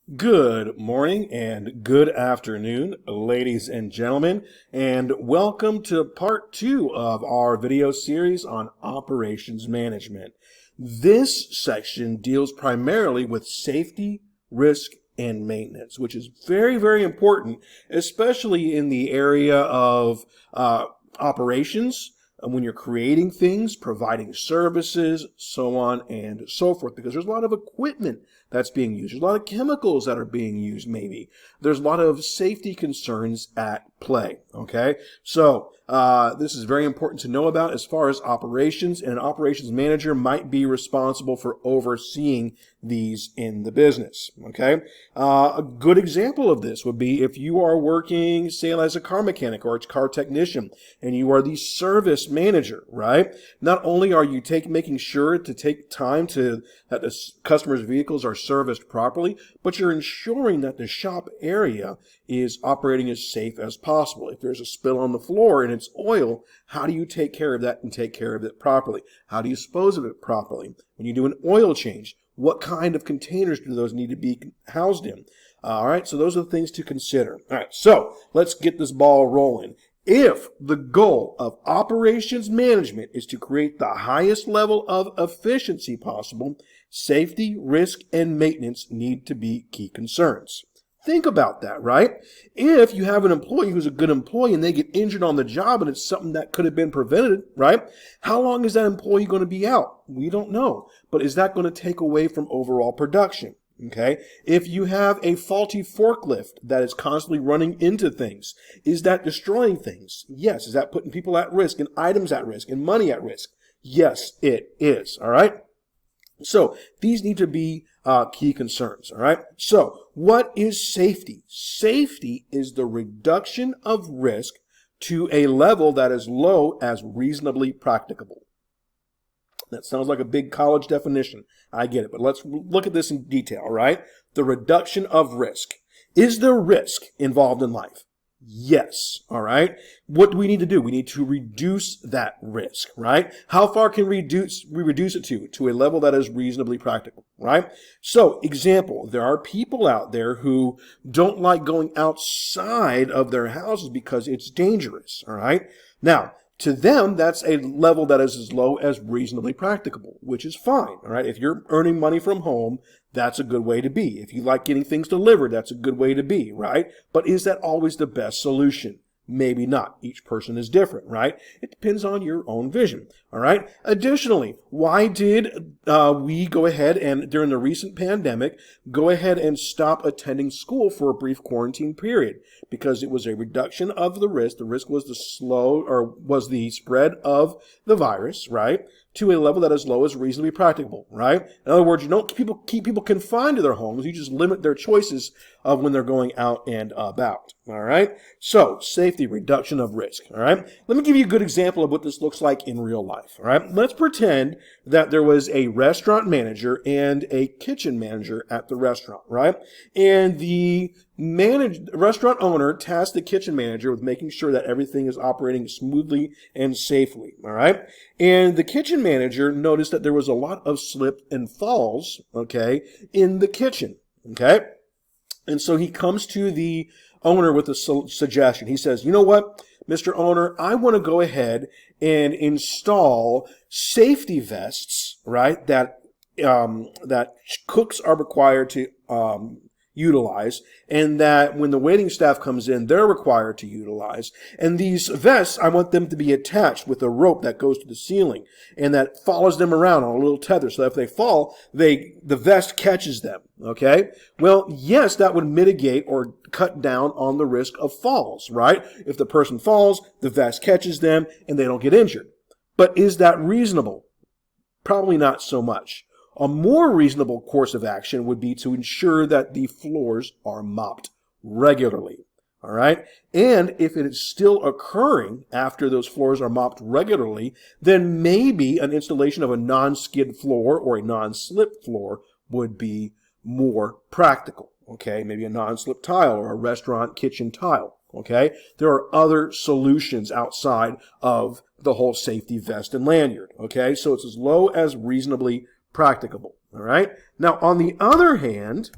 Good morning and good afternoon, ladies and gentlemen, and welcome to part 2 of our video series on operations management. This section deals primarily with safety, risk, and maintenance, which is very, very important, especially in the area of operations, when you're creating things, providing services, so on and so forth, because there's a lot of equipment that's being used. There's a lot of chemicals that are being used, maybe. There's a lot of safety concerns at play, okay? So this is very important to know about as far as operations, and an operations manager might be responsible for overseeing these in the business, okay? A good example of this would be if you are working, say, as a car mechanic or a car technician, and you are the service manager, right? Not only are you making sure to take time that the customer's vehicles are serviced properly, but you're ensuring that the shop area is operating as safe as possible. If there's a spill on the floor and it's oil, how do you take care of that and take care of it properly? How do you dispose of it properly? When you do an oil change, what kind of containers do those need to be housed in? All right, so those are the things to consider. All right, so let's get this ball rolling. If the goal of operations management is to create the highest level of efficiency possible, safety, risk, and maintenance need to be key concerns. Think about that, right? If you have an employee who's a good employee and they get injured on the job and it's something that could have been prevented, right? How long is that employee going to be out? We don't know. But is that going to take away from overall production? Okay. If you have a faulty forklift that is constantly running into things, is that destroying things? Yes. Is that putting people at risk and items at risk and money at risk? Yes, it is. All right. So these need to be key concerns. All right. So what is safety? Safety is the reduction of risk to a level that is low as reasonably practicable. That sounds like a big college definition. I get it, but let's look at this in detail, all right? The reduction of risk. Is there risk involved in life? Yes, all right? What do we need to do? We need to reduce that risk, right? How far can we reduce it to? To a level that is reasonably practical, right? So, example, there are people out there who don't like going outside of their houses because it's dangerous, all right? Now, to them, that's a level that is as low as reasonably practicable, which is fine, all right? If you're earning money from home, that's a good way to be. If you like getting things delivered, that's a good way to be, right? But is that always the best solution? Maybe not. Each person is different, right? It depends on your own vision, all right? Additionally, why did we go ahead and, during the recent pandemic, go ahead and stop attending school for a brief quarantine period? Because it was a reduction of the risk. The risk was was the spread of the virus, right? To a level that is low as reasonably practicable, right? In other words, you don't keep people confined to their homes. You just limit their choices of when they're going out and about, all right? So, safety, reduction of risk, all right? Let me give you a good example of what this looks like in real life, all right? Let's pretend that there was a restaurant manager and a kitchen manager at the restaurant, right? And the restaurant owner tasked the kitchen manager with making sure that everything is operating smoothly and safely, all right? And the kitchen manager noticed that there was a lot of slip and falls, okay, in the kitchen, okay? And so he comes to the owner with a suggestion. He says, you know what, Mr. Owner, I want to go ahead and install safety vests, right, that cooks are required to utilize, and that when the waiting staff comes in, they're required to utilize. And these vests, I want them to be attached with a rope that goes to the ceiling and that follows them around on a little tether. So that if they fall, the vest catches them. Okay? Well, yes, that would mitigate or cut down on the risk of falls, right? If the person falls, the vest catches them and they don't get injured. But is that reasonable? Probably not so much. A more reasonable course of action would be to ensure that the floors are mopped regularly, all right? And if it is still occurring after those floors are mopped regularly, then maybe an installation of a non-skid floor or a non-slip floor would be more practical, okay? Maybe a non-slip tile or a restaurant kitchen tile, okay? There are other solutions outside of the whole safety vest and lanyard, okay? So it's as low as reasonably practicable, all right? Now, on the other hand,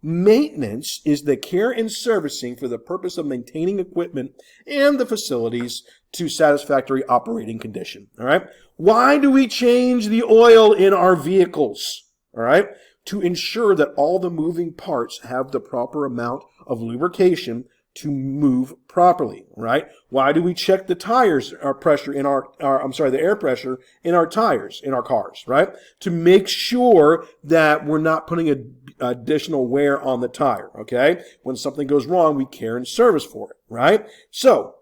Maintenance is the care and servicing for the purpose of maintaining equipment and the facilities to satisfactory operating condition. All right. Why do we change the oil in our vehicles? All right. To ensure that all the moving parts have the proper amount of lubrication to move properly, right? Why do we check the tires, our pressure in the air pressure in our tires, in our cars, right? To make sure that we're not putting additional wear on the tire, okay? When something goes wrong, we care and service for it, right? So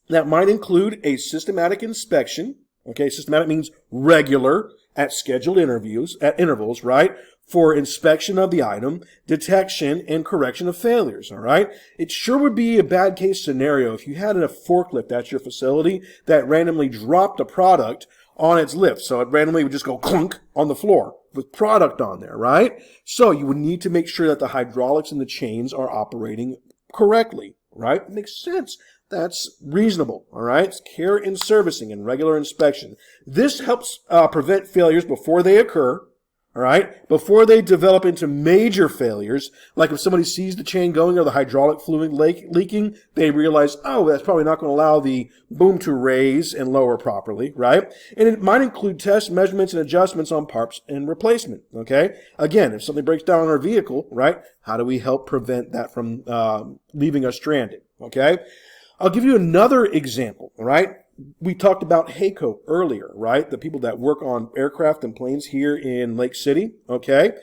that might include a systematic inspection, okay? Systematic means regular at scheduled intervals, right? For inspection of the item, detection, and correction of failures, all right? It sure would be a bad case scenario if you had a forklift at your facility that randomly dropped a product on its lift. So it randomly would just go clunk on the floor with product on there, right? So you would need to make sure that the hydraulics and the chains are operating correctly, right? It makes sense. That's reasonable, all right? It's care and servicing and regular inspection. This helps prevent failures before they occur, all right, before they develop into major failures. Like if somebody sees the chain going or the hydraulic fluid leaking, they realize, oh, that's probably not going to allow the boom to raise and lower properly, right? And it might include tests, measurements, and adjustments on parts and replacement, okay? Again, if something breaks down in our vehicle, right, how do we help prevent that from leaving us stranded, okay? I'll give you another example, all right? We talked about HACO earlier, right? The people that work on aircraft and planes here in Lake City, okay?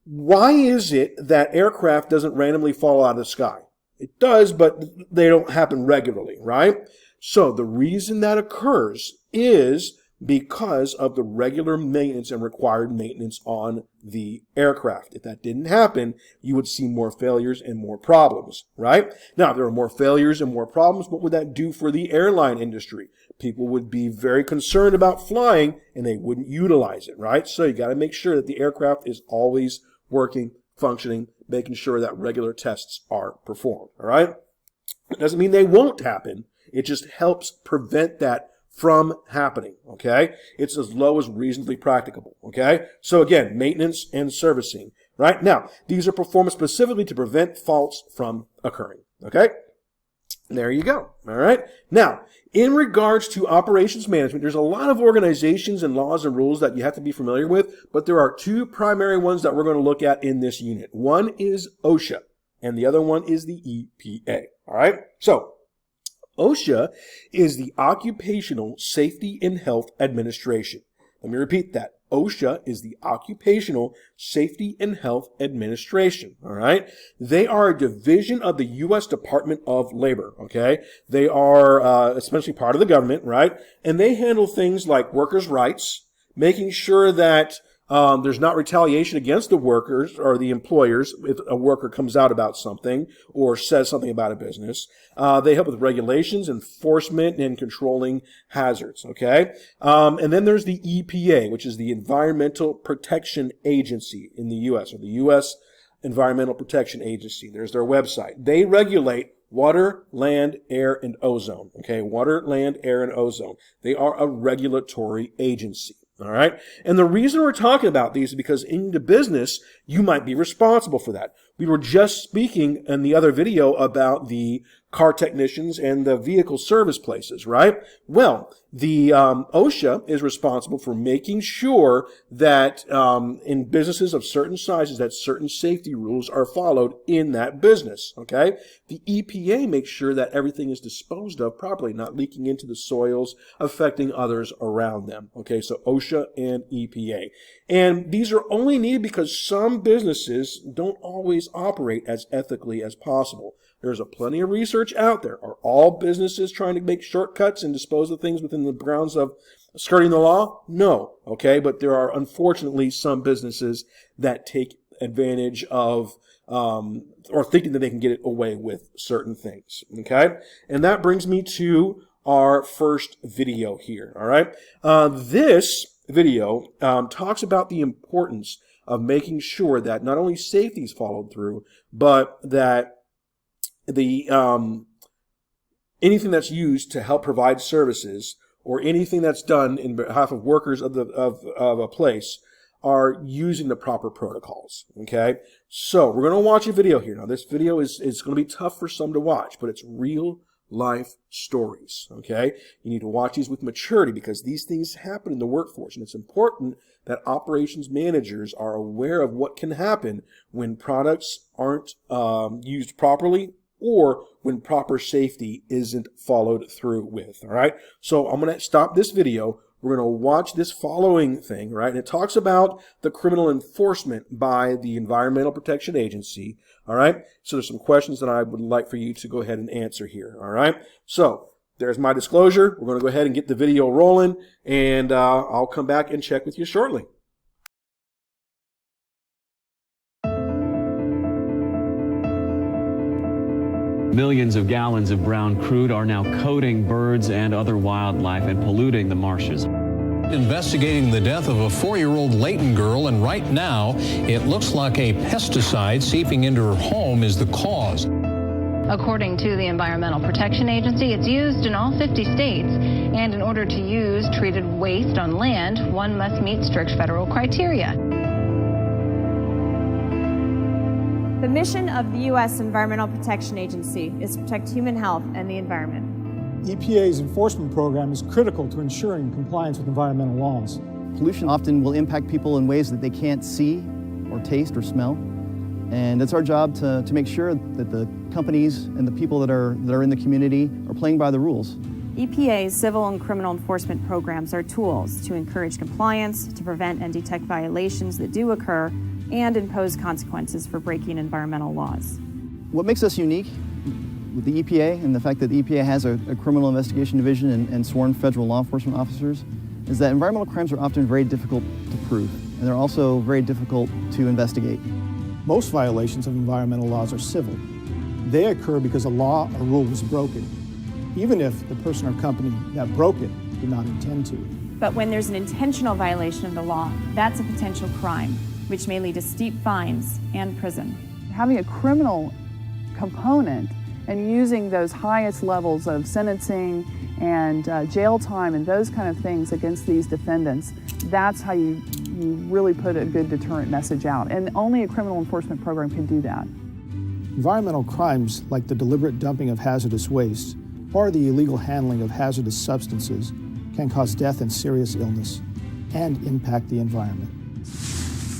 Why is it that aircraft doesn't randomly fall out of the sky? It does, but they don't happen regularly, right? So the reason that occurs is because of the regular maintenance and required maintenance on the aircraft. If that didn't happen, you would see more failures and more problems, right? Now, if there are more failures and more problems, what would that do for the airline industry? People would be very concerned about flying and they wouldn't utilize it, right? So you got to make sure that the aircraft is always working, functioning, making sure that regular tests are performed, all right? It doesn't mean they won't happen. It just helps prevent that from happening, okay? It's as low as reasonably practicable, okay? So again, maintenance and servicing, right? Now, these are performed specifically to prevent faults from occurring, okay? There you go, all right? Now, in regards to operations management, there's a lot of organizations and laws and rules that you have to be familiar with, but there are two primary ones that we're going to look at in this unit. One is OSHA, and the other one is the EPA, all right? So, OSHA is the Occupational Safety and Health Administration. Let me repeat that. OSHA is the Occupational Safety and Health Administration, all right? They are a division of the U.S. Department of Labor, okay? They are essentially part of the government, right? And they handle things like workers' rights, making sure that there's not retaliation against the workers or the employers if a worker comes out about something or says something about a business. They help with regulations, enforcement, and controlling hazards, okay? And then there's the EPA, which is the Environmental Protection Agency in the U.S., or the U.S. Environmental Protection Agency. There's their website. They regulate water, land, air, and ozone, okay? Water, land, air, and ozone. They are a regulatory agency. All right. And the reason we're talking about these is because in the business, you might be responsible for that. We were just speaking in the other video about the car technicians and the vehicle service places, right? Well, the OSHA is responsible for making sure that in businesses of certain sizes that certain safety rules are followed in that business, okay? The EPA makes sure that everything is disposed of properly, not leaking into the soils, affecting others around them, okay? So OSHA and EPA. And these are only needed because some businesses don't always operate as ethically as possible. There's plenty of research out there. Are all businesses trying to make shortcuts and dispose of things within the grounds of skirting the law? No. Okay, but there are unfortunately some businesses that take advantage of or thinking that they can get it away with certain things. Okay, and that brings me to our first video here. All right, this video talks about the importance of making sure that not only safety is followed through, but that the anything that's used to help provide services or anything that's done in behalf of workers of a place are using the proper protocols, okay? So we're going to watch a video here. Now, this video is going to be tough for some to watch, but it's real life stories, okay? You need to watch these with maturity because these things happen in the workforce, and it's important that operations managers are aware of what can happen when products aren't used properly or when proper safety isn't followed through with, all right? So I'm going to stop this video. We're going to watch this following thing, right? And it talks about the criminal enforcement by the Environmental Protection Agency, all right? So there's some questions that I would like for you to go ahead and answer here, all right? So there's my disclosure. We're going to go ahead and get the video rolling, and I'll come back and check with you shortly. Millions of gallons of brown crude are now coating birds and other wildlife and polluting the marshes. Investigating the death of a 4-year-old Layton girl, and right now it looks like a pesticide seeping into her home is the cause. According to the Environmental Protection Agency, it's used in all 50 states, and in order to use treated waste on land, one must meet strict federal criteria. The mission of the U.S. Environmental Protection Agency is to protect human health and the environment. EPA's enforcement program is critical to ensuring compliance with environmental laws. Pollution often will impact people in ways that they can't see or taste or smell. And it's our job to make sure that the companies and the people that are in the community are playing by the rules. EPA's civil and criminal enforcement programs are tools to encourage compliance, to prevent and detect violations that do occur, and impose consequences for breaking environmental laws. What makes us unique with the EPA and the fact that the EPA has a criminal investigation division and sworn federal law enforcement officers is that environmental crimes are often very difficult to prove, and they're also very difficult to investigate. Most violations of environmental laws are civil. They occur because a law or rule was broken, even if the person or company that broke it did not intend to. But when there's an intentional violation of the law, that's a potential crime, which may lead to steep fines and prison. Having a criminal component and using those highest levels of sentencing and jail time and those kind of things against these defendants, that's how you really put a good deterrent message out. And only a criminal enforcement program can do that. Environmental crimes like the deliberate dumping of hazardous waste or the illegal handling of hazardous substances can cause death and serious illness and impact the environment.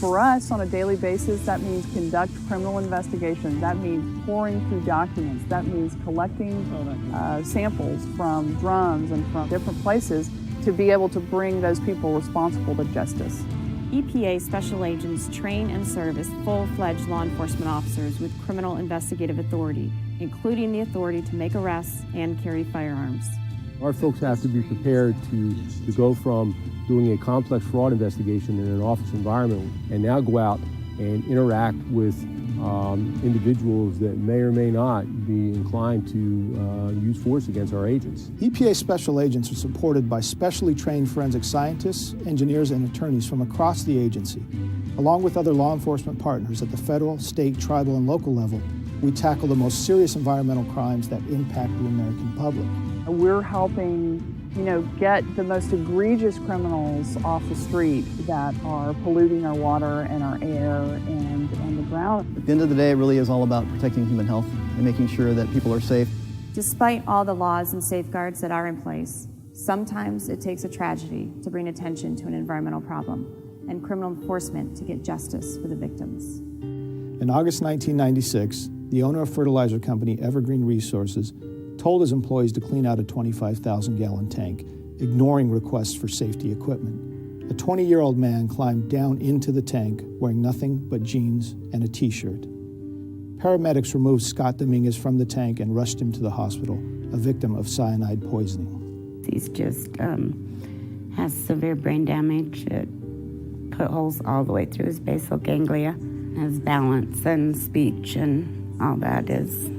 For us, on a daily basis, that means conduct criminal investigations. That means pouring through documents. That means collecting samples from drums and from different places to be able to bring those people responsible to justice. EPA special agents train and serve as full-fledged law enforcement officers with criminal investigative authority, including the authority to make arrests and carry firearms. Our folks have to be prepared to go from doing a complex fraud investigation in an office environment and now go out and interact with individuals that may or may not be inclined to use force against our agents. EPA special agents are supported by specially trained forensic scientists, engineers, and attorneys from across the agency. Along with other law enforcement partners at the federal, state, tribal, and local level, we tackle the most serious environmental crimes that impact the American public. We're helping, get the most egregious criminals off the street that are polluting our water and our air and the ground. At the end of the day, it really is all about protecting human health and making sure that people are safe. Despite all the laws and safeguards that are in place, sometimes it takes a tragedy to bring attention to an environmental problem and criminal enforcement to get justice for the victims. In August 1996, the owner of fertilizer company Evergreen Resources told his employees to clean out a 25,000-gallon tank, ignoring requests for safety equipment. A 20-year-old man climbed down into the tank wearing nothing but jeans and a T-shirt. Paramedics removed Scott Dominguez from the tank and rushed him to the hospital, a victim of cyanide poisoning. He's just has severe brain damage. It put holes all the way through his basal ganglia. His balance and speech and all that is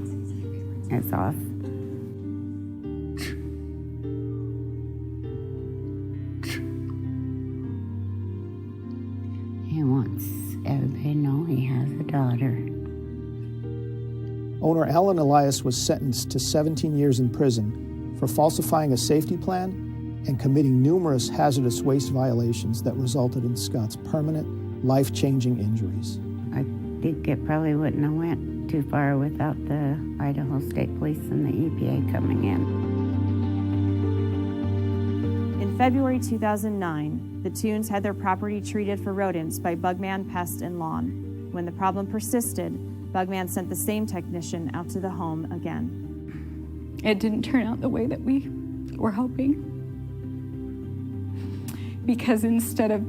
off. He wants everybody to know he has a daughter. Owner Alan Elias was sentenced to 17 years in prison for falsifying a safety plan and committing numerous hazardous waste violations that resulted in Scott's permanent, life-changing injuries. I think it probably wouldn't have went too far without the Idaho State Police and the EPA coming in. In February 2009, the Toons had their property treated for rodents by Bugman Pest and Lawn. When the problem persisted, Bugman sent the same technician out to the home again. It didn't turn out the way that we were hoping, because instead of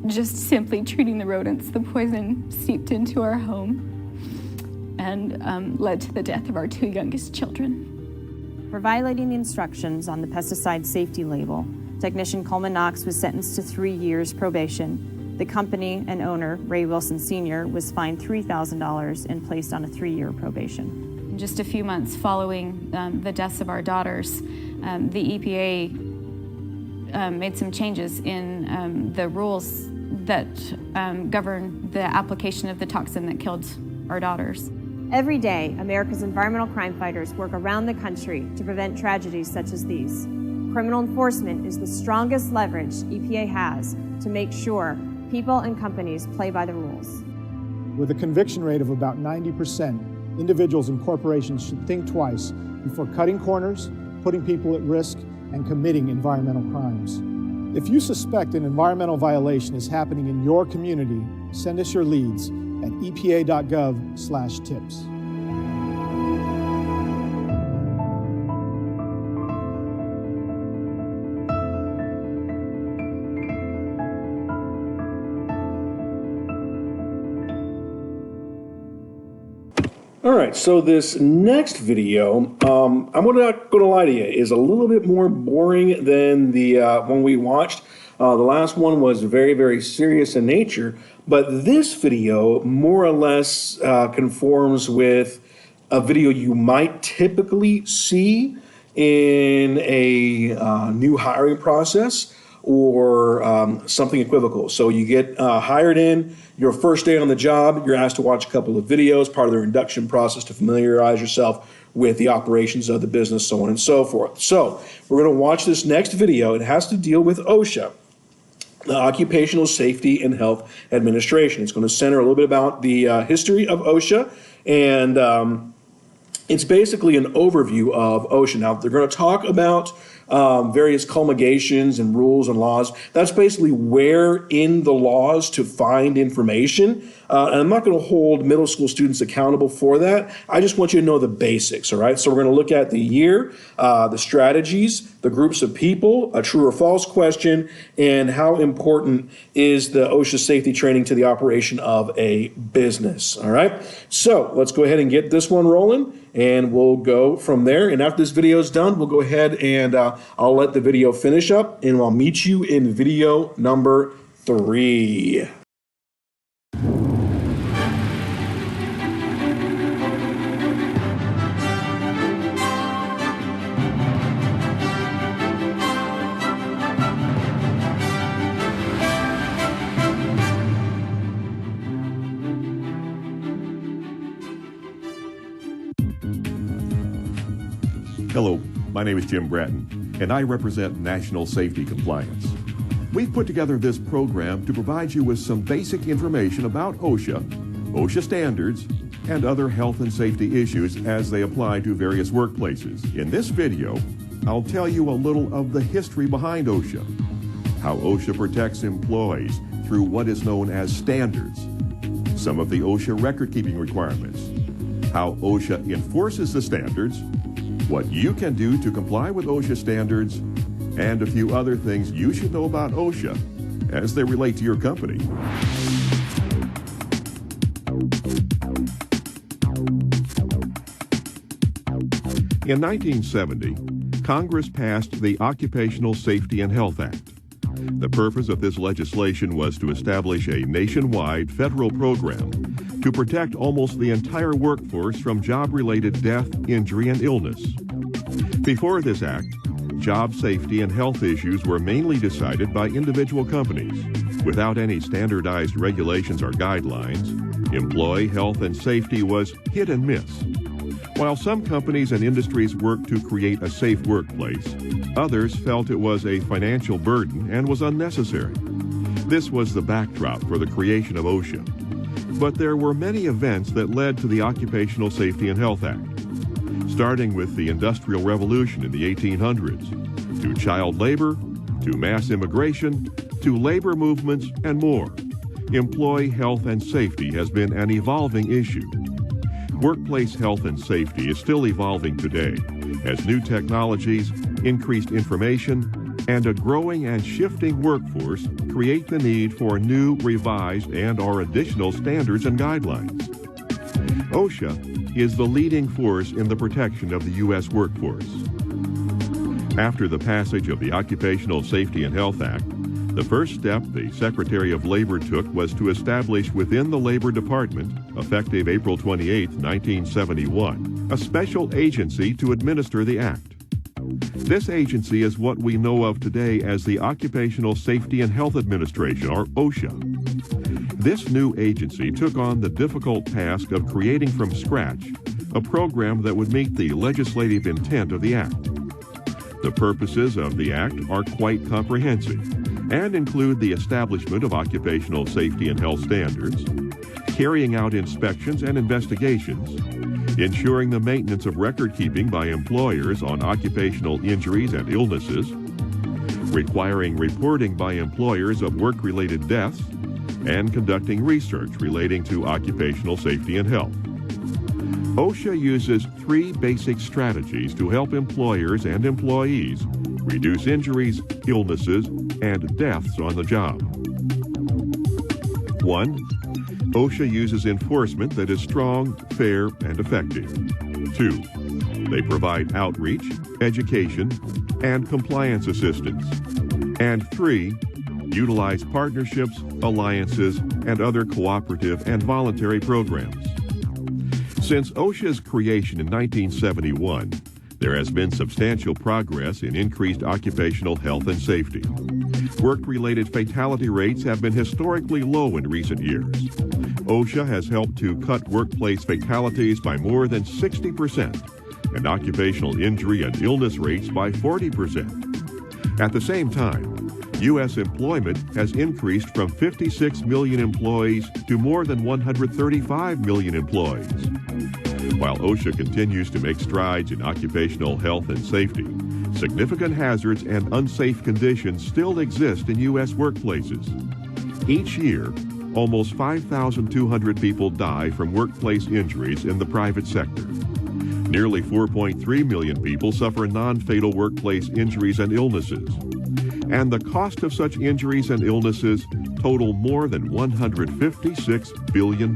just simply treating the rodents, the poison seeped into our home and led to the death of our 2 youngest children. For violating the instructions on the pesticide safety label, technician Coleman Knox was sentenced to 3 years probation. The company and owner, Ray Wilson Sr., was fined $3,000 and placed on a 3-year probation. Just a few months following the deaths of our daughters, the EPA made some changes in the rules that govern the application of the toxin that killed our daughters. Every day, America's environmental crime fighters work around the country to prevent tragedies such as these. Criminal enforcement is the strongest leverage EPA has to make sure people and companies play by the rules. With a conviction rate of about 90%, individuals and corporations should think twice before cutting corners, putting people at risk, and committing environmental crimes. If you suspect an environmental violation is happening in your community, send us your leads at epa.gov/tips. All right, so this next video, I'm not going to lie to you, is a little bit more boring than the one we watched. The last one was very, very serious in nature, but this video more or less conforms with a video you might typically see in a new hiring process or something equivocal. So you get hired in, your first day on the job, you're asked to watch a couple of videos, part of their induction process to familiarize yourself with the operations of the business, so on and so forth. So we're going to watch this next video. It has to deal with Osha, the Occupational Safety and Health Administration. It's going to center a little bit about the history of Osha, and it's basically an overview of Osha. Now, they're going to talk about various culminations and rules and laws. That's basically where in the laws to find information. And I'm not going to hold middle school students accountable for that. I just want you to know the basics, all right? So we're going to look at the year, the strategies, the groups of people, a true or false question, and how important is the OSHA safety training to the operation of a business, all right? So let's go ahead and get this one rolling, and we'll go from there. And after this video is done, we'll go ahead and I'll let the video finish up, and I'll meet you in video number 3. Hello, my name is Jim Bratton, and I represent National Safety Compliance. We've put together this program to provide you with some basic information about OSHA, OSHA standards, and other health and safety issues as they apply to various workplaces. In this video, I'll tell you a little of the history behind OSHA, how OSHA protects employees through what is known as standards, some of the OSHA record-keeping requirements, how OSHA enforces the standards, what you can do to comply with OSHA standards, and a few other things you should know about OSHA as they relate to your company. In 1970, Congress passed the Occupational Safety and Health Act. The purpose of this legislation was to establish a nationwide federal program to protect almost the entire workforce from job-related death, injury, and illness. Before this act, job safety and health issues were mainly decided by individual companies. Without any standardized regulations or guidelines, employee health and safety was hit and miss. While some companies and industries worked to create a safe workplace, others felt it was a financial burden and was unnecessary. This was the backdrop for the creation of OSHA. But there were many events that led to the Occupational Safety and Health Act, starting with the Industrial Revolution in the 1800s, to child labor, to mass immigration, to labor movements, and more. Employee health and safety has been an evolving issue. Workplace health and safety is still evolving today as new technologies, increased information, and a growing and shifting workforce create the need for new, revised, and/or additional standards and guidelines. OSHA is the leading force in the protection of the U.S. workforce. After the passage of the Occupational Safety and Health Act, the first step the Secretary of Labor took was to establish within the Labor Department, effective April 28, 1971, a special agency to administer the act. This agency is what we know of today as the Occupational Safety and Health Administration, or OSHA. This new agency took on the difficult task of creating from scratch a program that would meet the legislative intent of the act. The purposes of the act are quite comprehensive and include the establishment of occupational safety and health standards, carrying out inspections and investigations, ensuring the maintenance of record-keeping by employers on occupational injuries and illnesses, requiring reporting by employers of work-related deaths, and conducting research relating to occupational safety and health. OSHA uses three basic strategies to help employers and employees reduce injuries, illnesses, and deaths on the job. 1. OSHA uses enforcement that is strong, fair, and effective. 2. They provide outreach, education, and compliance assistance. And 3. Utilize partnerships, alliances, and other cooperative and voluntary programs. Since OSHA's creation in 1971, there has been substantial progress in increased occupational health and safety. Work-related fatality rates have been historically low in recent years. OSHA has helped to cut workplace fatalities by more than 60% and occupational injury and illness rates by 40%. At the same time, U.S. employment has increased from 56 million employees to more than 135 million employees. While OSHA continues to make strides in occupational health and safety, significant hazards and unsafe conditions still exist in U.S. workplaces. Each year, almost 5,200 people die from workplace injuries in the private sector. Nearly 4.3 million people suffer non-fatal workplace injuries and illnesses. And the cost of such injuries and illnesses total more than $156 billion.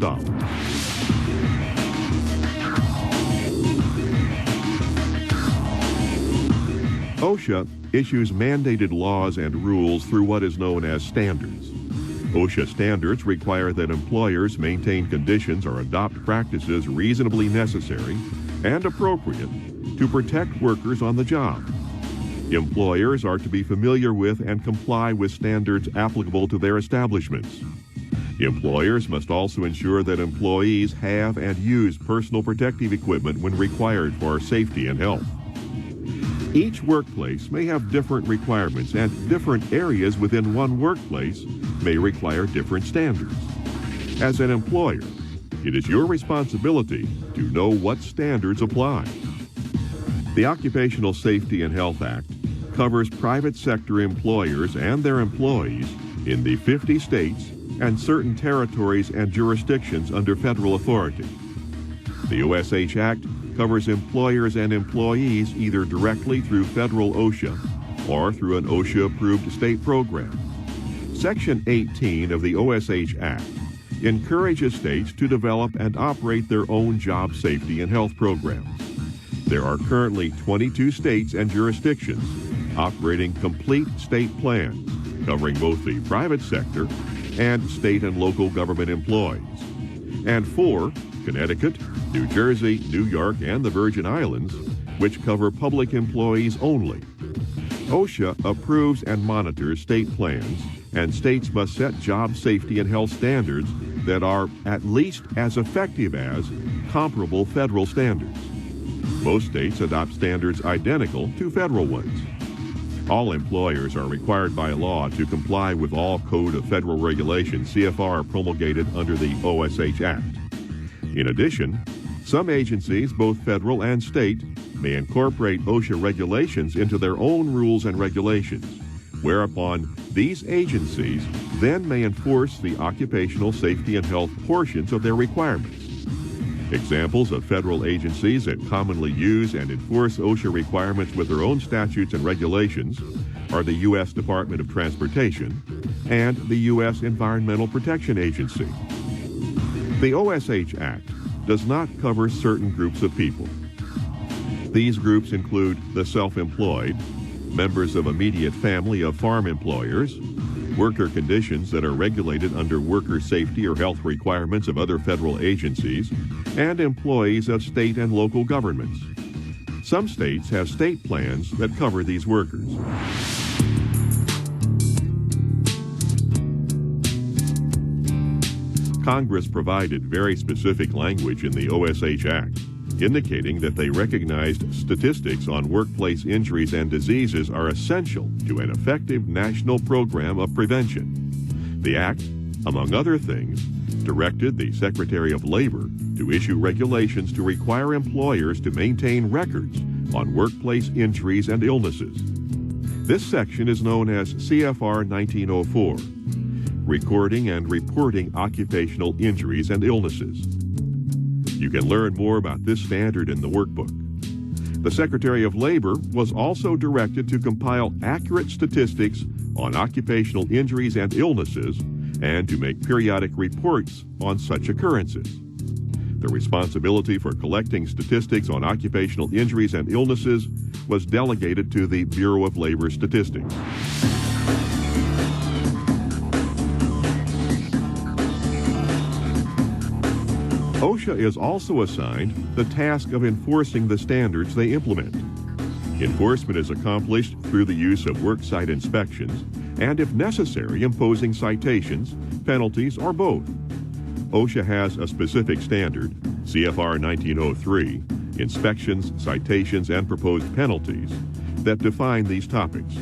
OSHA issues mandated laws and rules through what is known as standards. OSHA standards require that employers maintain conditions or adopt practices reasonably necessary and appropriate to protect workers on the job. Employers are to be familiar with and comply with standards applicable to their establishments. Employers must also ensure that employees have and use personal protective equipment when required for safety and health. Each workplace may have different requirements, and different areas within one workplace may require different standards. As an employer, it is your responsibility to know what standards apply. The Occupational Safety and Health Act covers private sector employers and their employees in the 50 states and certain territories and jurisdictions under federal authority. The OSH Act covers employers and employees either directly through federal OSHA or through an OSHA-approved state program. Section 18 of the OSH Act encourages states to develop and operate their own job safety and health programs. There are currently 22 states and jurisdictions operating complete state plans covering both the private sector and state and local government employees. And 4, Connecticut, New Jersey, New York, and the Virgin Islands, which cover public employees only. OSHA approves and monitors state plans, and states must set job safety and health standards that are at least as effective as comparable federal standards. Most states adopt standards identical to federal ones. All employers are required by law to comply with all Code of Federal Regulations CFR promulgated under the OSH Act. In addition, some agencies, both federal and state, may incorporate OSHA regulations into their own rules and regulations, whereupon these agencies then may enforce the occupational safety and health portions of their requirements. Examples of federal agencies that commonly use and enforce OSHA requirements with their own statutes and regulations are the U.S. Department of Transportation and the U.S. Environmental Protection Agency. The OSH Act does not cover certain groups of people. These groups include the self-employed, members of immediate family of farm employers, worker conditions that are regulated under worker safety or health requirements of other federal agencies, and employees of state and local governments. Some states have state plans that cover these workers. Congress provided very specific language in the OSH Act, indicating that they recognized statistics on workplace injuries and diseases are essential to an effective national program of prevention. The Act, among other things, directed the Secretary of Labor to issue regulations to require employers to maintain records on workplace injuries and illnesses. This section is known as CFR 1904, Recording and Reporting Occupational Injuries and Illnesses. You can learn more about this standard in the workbook. The Secretary of Labor was also directed to compile accurate statistics on occupational injuries and illnesses and to make periodic reports on such occurrences. The responsibility for collecting statistics on occupational injuries and illnesses was delegated to the Bureau of Labor Statistics. OSHA is also assigned the task of enforcing the standards they implement. Enforcement is accomplished through the use of worksite inspections and, if necessary, imposing citations, penalties, or both. OSHA has a specific standard, CFR 1903, Inspections, Citations, and Proposed Penalties, that define these topics.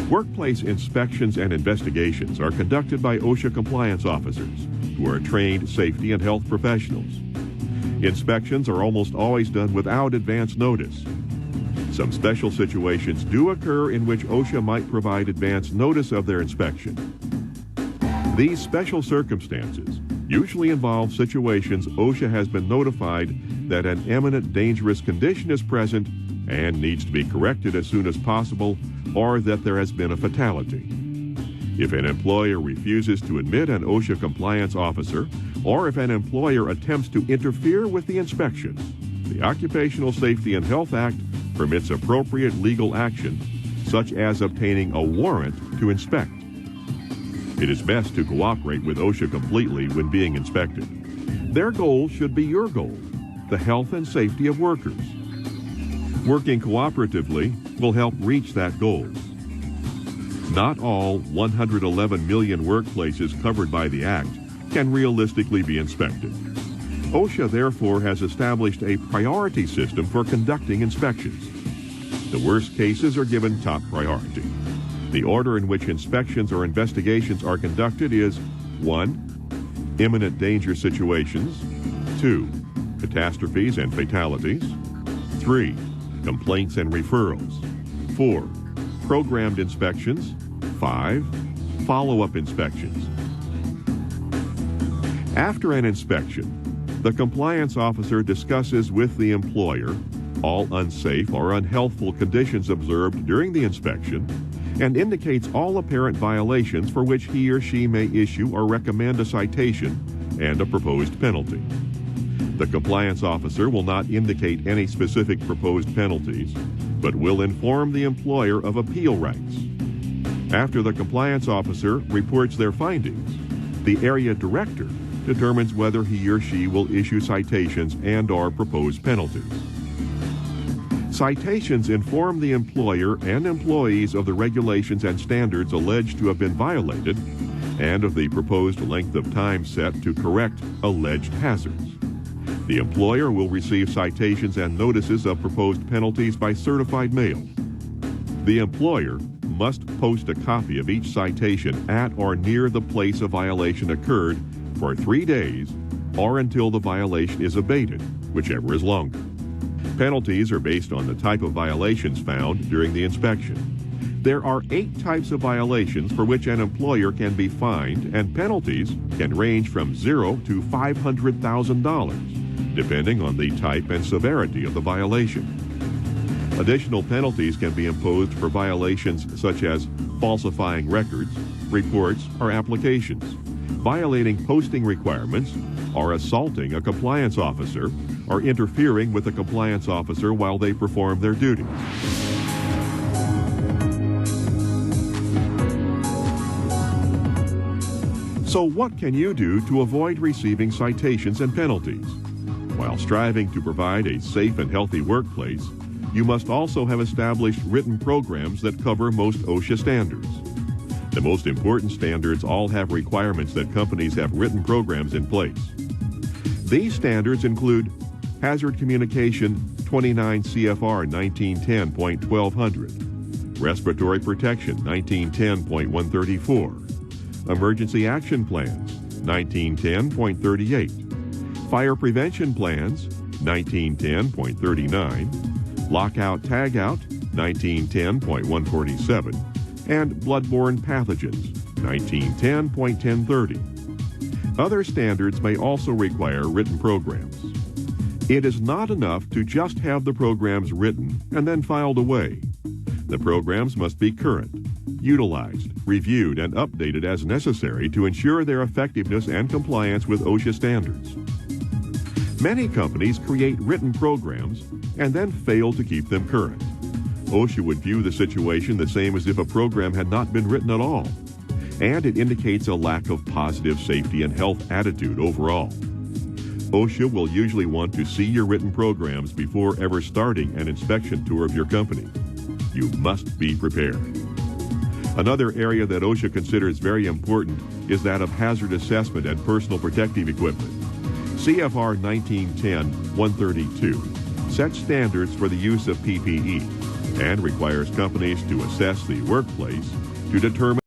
Workplace inspections and investigations are conducted by OSHA compliance officers, who are trained safety and health professionals. Inspections are almost always done without advance notice. Some special situations do occur in which OSHA might provide advance notice of their inspection. These special circumstances usually involve situations OSHA has been notified that an imminent dangerous condition is present and needs to be corrected as soon as possible, or that there has been a fatality. If an employer refuses to admit an OSHA compliance officer, or if an employer attempts to interfere with the inspections, the Occupational Safety and Health Act permits appropriate legal action, such as obtaining a warrant to inspect. It is best to cooperate with OSHA completely when being inspected. Their goal should be your goal, the health and safety of workers. Working cooperatively will help reach that goal. Not all 111 million workplaces covered by the Act can realistically be inspected. OSHA therefore has established a priority system for conducting inspections. The worst cases are given top priority. The order in which inspections or investigations are conducted is 1. Imminent danger situations, 2. Catastrophes and fatalities, 3. Complaints and referrals, 4. Programmed inspections, 5. Follow-up inspections. After an inspection, the compliance officer discusses with the employer all unsafe or unhealthful conditions observed during the inspection and indicates all apparent violations for which he or she may issue or recommend a citation and a proposed penalty. The compliance officer will not indicate any specific proposed penalties, but will inform the employer of appeal rights. After the compliance officer reports their findings, the area director determines whether he or she will issue citations and/or propose penalties. Citations inform the employer and employees of the regulations and standards alleged to have been violated and of the proposed length of time set to correct alleged hazards. The employer will receive citations and notices of proposed penalties by certified mail. The employer must post a copy of each citation at or near the place a violation occurred for 3 days or until the violation is abated, whichever is longer. Penalties are based on the type of violations found during the inspection. There are 8 types of violations for which an employer can be fined, and penalties can range from $0 to $500,000, depending on the type and severity of the violation. Additional penalties can be imposed for violations such as falsifying records, reports, or applications, violating posting requirements, or assaulting a compliance officer, or interfering with a compliance officer while they perform their duties. So what can you do to avoid receiving citations and penalties? While striving to provide a safe and healthy workplace, you must also have established written programs that cover most OSHA standards. The most important standards all have requirements that companies have written programs in place. These standards include Hazard Communication 29 CFR 1910.1200, Respiratory Protection 1910.134, Emergency Action Plans 1910.38, Fire Prevention Plans 1910.39, Lockout Tagout 1910.147, and Bloodborne Pathogens 1910.1030. Other standards may also require written programs. It is not enough to just have the programs written and then filed away. The programs must be current, utilized, reviewed, and updated as necessary to ensure their effectiveness and compliance with OSHA standards. Many companies create written programs and then fail to keep them current. OSHA would view the situation the same as if a program had not been written at all, and it indicates a lack of positive safety and health attitude overall. OSHA will usually want to see your written programs before ever starting an inspection tour of your company. You must be prepared. Another area that OSHA considers very important is that of hazard assessment and personal protective equipment. CFR 1910-132 sets standards for the use of PPE and requires companies to assess the workplace to determine